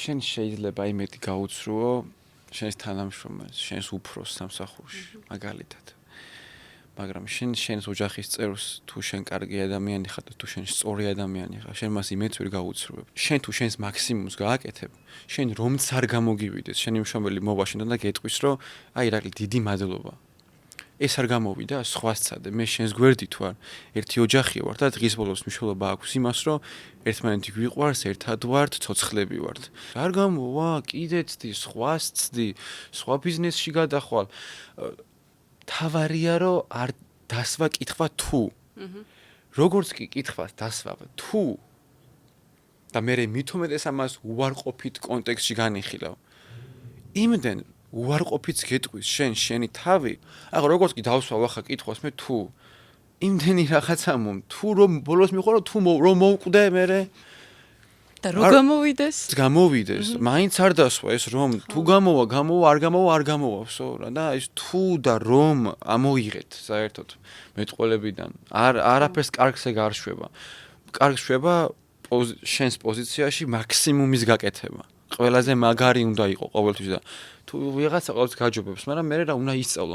შენ შეიძლება იმედი გაუცრუო შენს თანამშრომელს, შენს უფროს სამსახურში, მაგალითად. მაგრამ შენს ოჯახის წევრს თუ შენ კარგი ადამიანი ხარ და თუ შენ სწორი ადამიანი ხარ, შენ მას იმედს ვერ გაუცრუებ. შენ თუ შენს მაქსიმუმს გააკეთებ, შენ რომც არ გამოგივიდეს, შენი მშობელი მოვა შენთან და გეტყვის, რომ აი რაკლი დიდი მადლობა. ეს არ გამოვიდა, სხვა სცადე, მე შენს გვერდით ვარ, ერთი ოჯახია ვარ და დღის ბოლოს მნიშვნელობა აქვს იმას, რომ ერთმანეთი გვიყვარს, ერთად ვართ, ცოცხლები ვართ. არ გამოვა, კიდე ცდი, სხვა სცდი, სხვა ბიზნესში გადახვალ. თავარია რომ არ დასვა კითხვა თუ. როგორც კი კითხვას დასვა თუ და მე მithumetes ამას უარყოფით კონტექსტში განიხილავ. იმდენ უარყოფით გეტყვის შენი თავი. ახლა როგორც კი დავსვავ ახლა კითხვას მე თუ იმდენი რაღაცა თუ რომ ბოლოს მიყვარო თუ რომ მოვკვდე მე და რო გამოვიდეს, მაინც არ დასვა ეს რომ თუ გამოვა, არ გამოვა, ვსო რა და ეს თუ და რომ ამოიღეთ საერთოდ მეტყოლებიდან. არაფერს კარგს ეგ არ შვება. კარგს შვება შენს პოზიციაში მაქსიმუმის გაკეთება. ყველაზე მაგარი უნდა იყო ყოველთვის და თუ ვიღაცა ყოველთვის გაჯობებს, მაგრამ მე რა უნდა ისწავლო